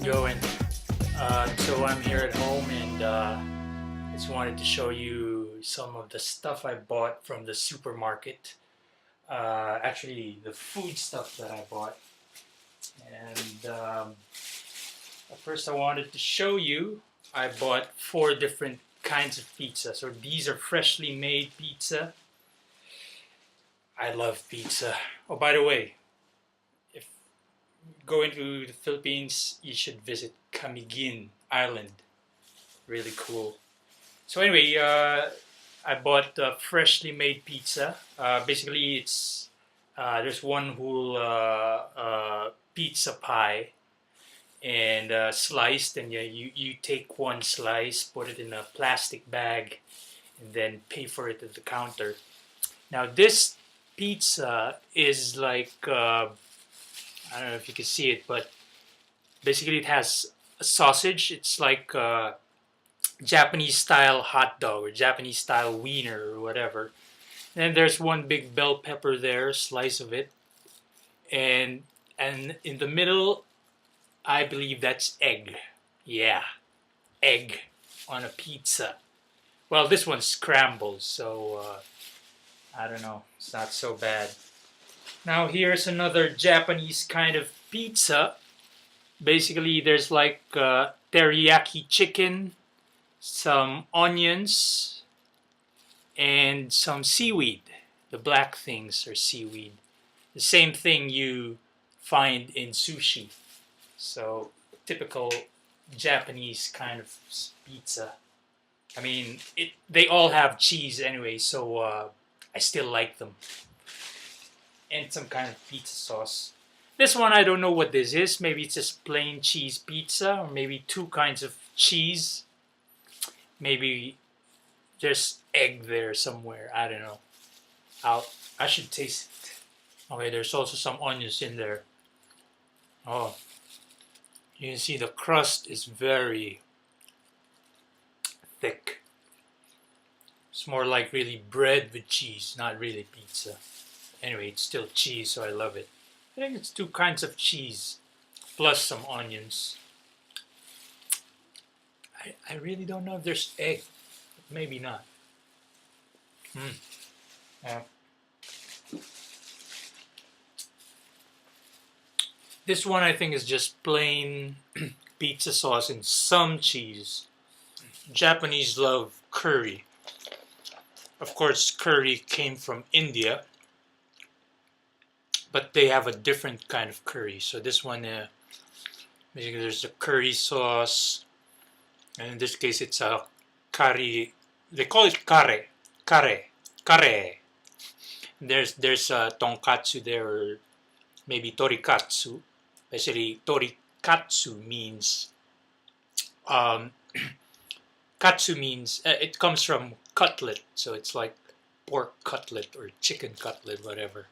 going? So I'm here at home and just wanted to show you some of the stuff I bought from the supermarket. Actually, the food stuff that I bought. And first, I wanted to show you I bought 4 different kinds of pizza. So these are freshly made pizza. I love pizza. Oh, by the way, if going to the Philippines, you should visit Camiguin Island. Really cool. So anyway, I bought freshly made pizza. Basically, it's there's one whole pizza pie and sliced, and yeah, you take one slice, put it in a plastic bag, and then pay for it at the counter. Now this pizza is like I don't know if you can see it, but basically it has a sausage. It's like Japanese style hot dog or Japanese style wiener or whatever. And then there's one big bell pepper there, slice of it, and in the middle, I believe that's egg. Yeah, egg on a pizza. Well, this one's scrambled, so I don't know. It's not so bad. Now here's another Japanese kind of pizza. Basically, there's like teriyaki chicken, some onions, and some seaweed. The black things are seaweed. The same thing you find in sushi. So, typical Japanese kind of pizza. I mean, they all have cheese anyway, so I still like them. And some kind of pizza sauce. This one, I don't know what this is. Maybe it's just plain cheese pizza, or maybe 2 kinds of cheese. Maybe there's egg there somewhere. I don't know. I should taste it. Okay, there's also some onions in there. Oh, you can see the crust is very thick. It's more like really bread with cheese, not really pizza. Anyway, it's still cheese, so I love it. I think it's 2 kinds of cheese plus some onions. I really don't know if there's egg. Maybe not. Uh, this one I think is just plain pizza sauce and some cheese. Japanese love curry. Of course, curry came from India, but they have a different kind of curry. So this one, basically there's a curry sauce, and in this case it's a curry. They call it kare. There's tonkatsu there, or maybe torikatsu. Basically, torikatsu means katsu means it comes from cutlet, so it's like pork cutlet or chicken cutlet, whatever.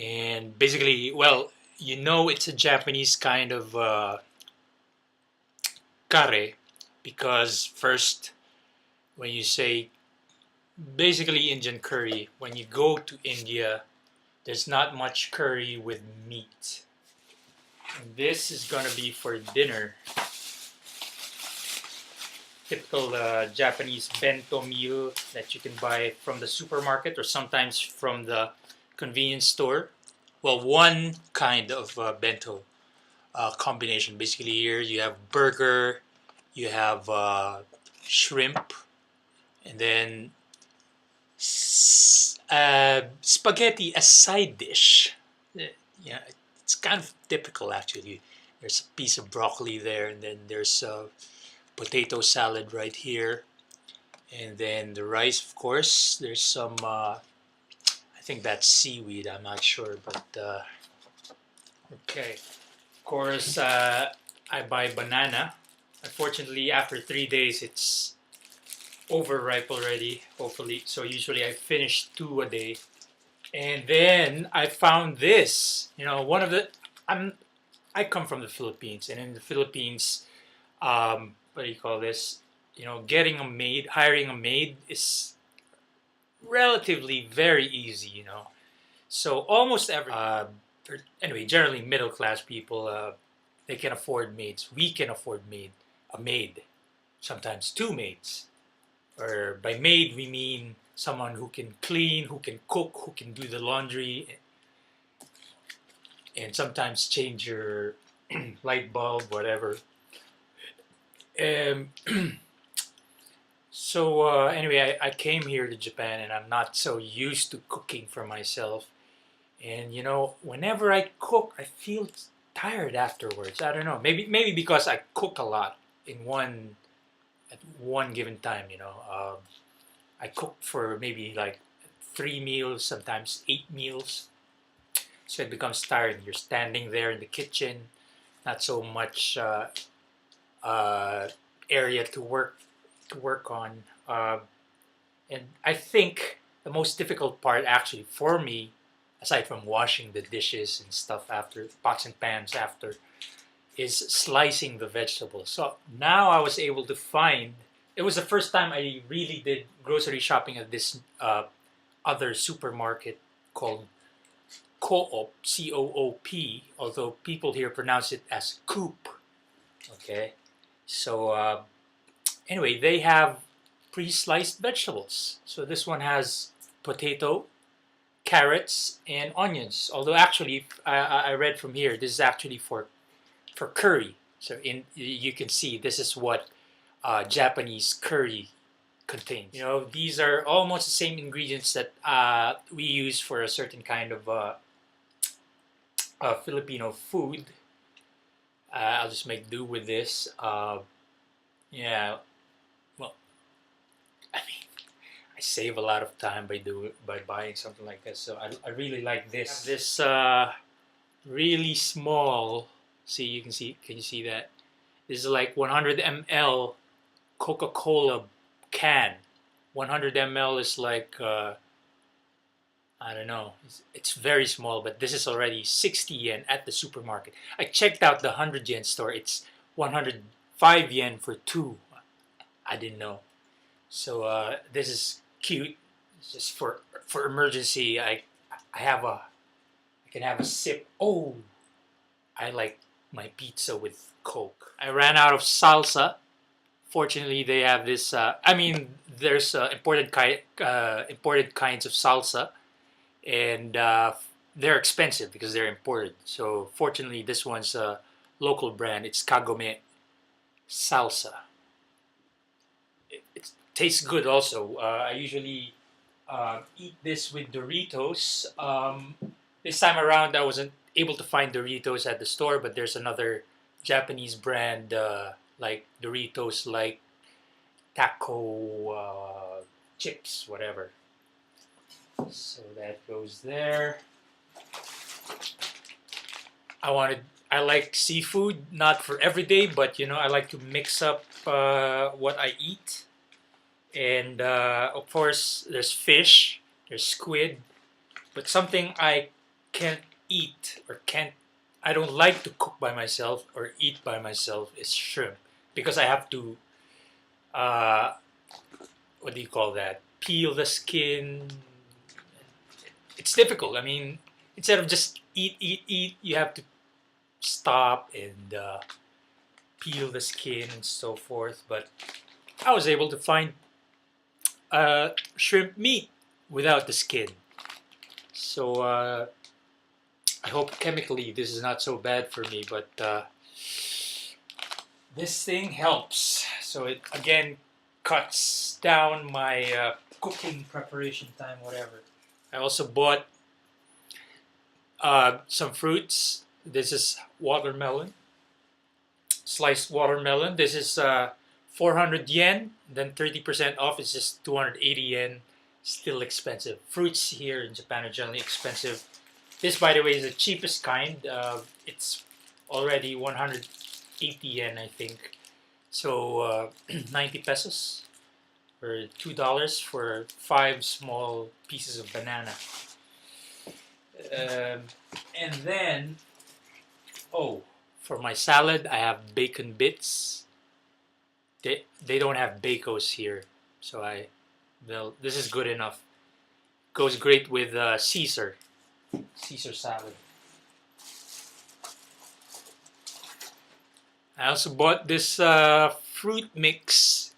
And basically, well, you know it's a Japanese kind of kare because first, when you say basically Indian curry, when you go to India, there's not much curry with meat. And this is gonna be for dinner. Typical Japanese bento meal that you can buy from the supermarket or sometimes from the convenience store. Well, one kind of bento combination. Basically, here you have burger, you have shrimp, and then spaghetti as side dish. Yeah, it's kind of typical actually. There's a piece of broccoli there, and then there's potato salad right here, and then the rice, of course. There's some I think that's seaweed, I'm not sure, but okay. Of course, I buy banana. Unfortunately, after 3 days it's overripe already, hopefully, so usually I finish 2 a day. And then I found this, one of the I come from the Philippines, and in the Philippines, what do you call this? Getting a maid, hiring a maid is relatively very easy. So almost every, anyway, generally middle class people, they can afford maids. We can afford a maid, sometimes two maids. Or by maid, we mean someone who can clean, who can cook, who can do the laundry, and sometimes change your light bulb, whatever. Um, so anyway, I came here to Japan and I'm not so used to cooking for myself. And you know, whenever I cook, I feel tired afterwards. I don't know. Maybe because I cook a lot in one at one given time. I cook for maybe like 3 meals, sometimes 8 meals. So it becomes tiring. You're standing there in the kitchen, not so much uh, area to work on. And I think the most difficult part actually for me, aside from washing the dishes and stuff after pots and pans after, is slicing the vegetables. So now I was able to find. It was the first time I really did grocery shopping at this other supermarket called Co-op, C-O-O-P. Although people here pronounce it as Coop. Okay, so anyway, they have pre-sliced vegetables. So this one has potato, carrots, and onions. Although actually, I read from here, this is actually for curry. So you can see this is what Japanese curry contains. You know, these are almost the same ingredients that we use for a certain kind of Filipino food. I'll just make do with this. Yeah, well, I mean, I save a lot of time by buying something like this. So I really like this. This really small. See, you can see. Can you see that? This is like 100 ml Coca-Cola can. 100 ml is like I don't know. It's very small, but this is already 60 yen at the supermarket. I checked out the 100 yen store. It's 105 yen for two. I didn't know. So this is cute. It's just for emergency. I can have a sip. Oh, I like my pizza with Coke. I ran out of salsa. Fortunately, they have this. I mean, there's imported kinds of salsa, and they're expensive because they're imported. So fortunately, this one's a local brand. It's Kagome salsa. It tastes good also. I usually eat this with Doritos. This time around, I wasn't able to find Doritos at the store, but there's another Japanese brand like Doritos, like taco chips, whatever. So that goes there. I like seafood, not for every day, but you know, I like to mix up what I eat. And of course, there's fish, there's squid, but something I can't eat or can't, I don't like to cook by myself or eat by myself is shrimp because I have to, uh, what do you call that? Peel the skin. It's difficult. I mean, instead of just eat, you have to stop and peel the skin and so forth. But I was able to find shrimp meat without the skin. So I hope chemically this is not so bad for me, but this thing helps. So it again cuts down my cooking preparation time, whatever. I also bought some fruits. This is watermelon, sliced watermelon. This is 400 yen, then 30% off is just 280 yen. Still expensive. Fruits here in Japan are generally expensive. This, by the way, is the cheapest kind. It's already 180 yen, I think. So 90 pesos or $2 for 5 small pieces of banana. And then, oh, for my salad, I have bacon bits. They don't have bacos here, so this is good enough. Goes great with Caesar salad. I also bought this fruit mix.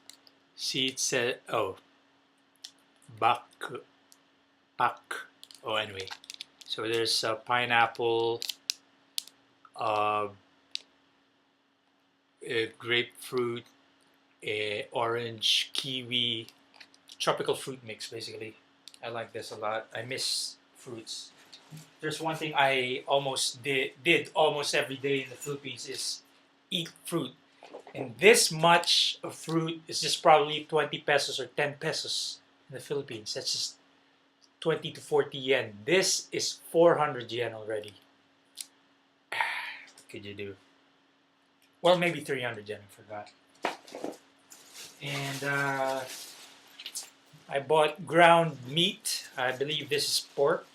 See, it said, oh, bak, pak. Oh, anyway. So there's pineapple, uh, grapefruit, orange, kiwi, tropical fruit mix, basically. I like this a lot. I miss fruits. There's one thing I almost did almost every day in the Philippines is eat fruit. And this much of fruit is just probably 20 pesos or 10 pesos in the Philippines. That's just 20 to 40 yen. This is 400 yen already. What could you do? Well, maybe 300 yen, I forgot. And I bought ground meat. I believe this is pork.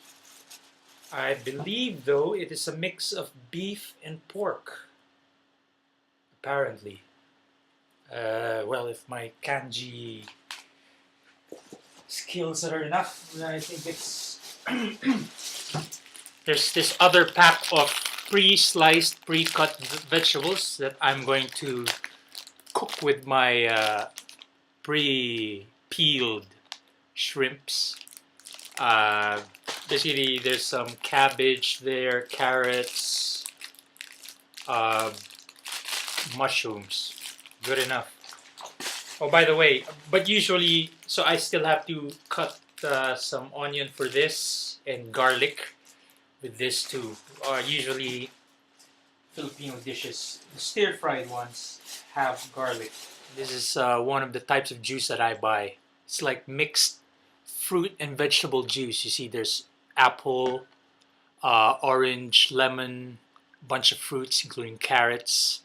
I believe, though, it is a mix of beef and pork. Apparently. Well, if my kanji skills are enough, I think it's... There's this other pack of pre-sliced, pre-cut vegetables that I'm going to cook with my pre-peeled shrimps. Basically, there's some cabbage there, carrots, mushrooms. Good enough. Oh, by the way, but usually, so I still have to cut some onion for this and garlic with this too. Usually, Filipino dishes, the stir-fried ones, have garlic. This is one of the types of juice that I buy. It's like mixed fruit and vegetable juice. You see, there's apple, orange, lemon, bunch of fruits, including carrots,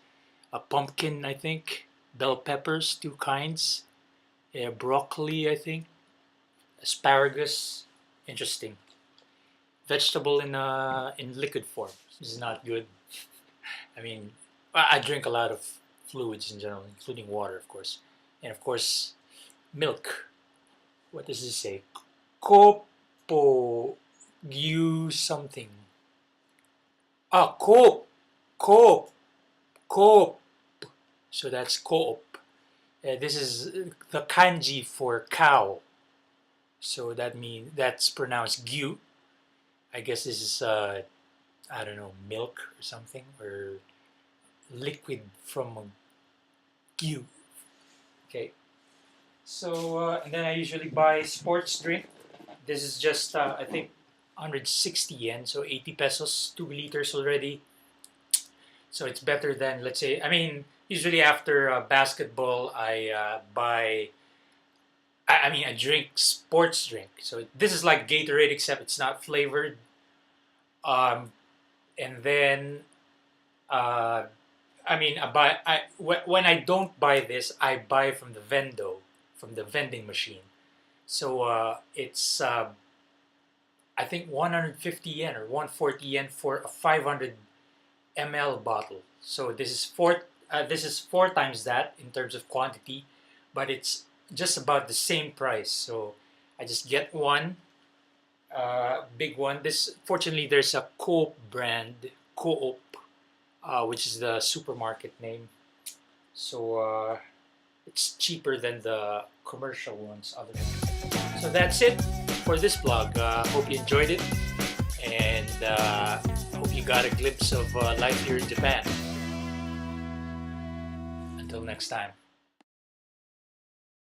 a pumpkin, I think, bell peppers, 2 kinds, broccoli, I think, asparagus. Interesting. Vegetable in liquid form. This is not good. I mean, I drink a lot of fluids in general, including water, of course, and of course, milk. What does this say? Kopo you something. Ah, coop. So that's coop. This is the kanji for cow. So that means that's pronounced gyu. I guess this is I don't know, milk or something, or liquid from a gyu. Okay. So and then I usually buy sports drink. This is just I think 160 yen, so 80 pesos, 2 liters already. So it's better than, let's say, I mean, usually after basketball, I buy. I mean, I drink sports drink. So this is like Gatorade, except it's not flavored. Um, and then, I mean, when I don't buy this, I buy from from the vending machine. So it's I think 150 yen or 140 yen for a 500 ml bottle. So this is 4 times that in terms of quantity, but it's just about the same price. So I just get one big one. This fortunately there's a Coop brand, Coop, which is the supermarket name. So it's cheaper than the commercial ones. So that's it for this blog. Hope you enjoyed it, and hope you got a glimpse of life here in Japan. Until next time.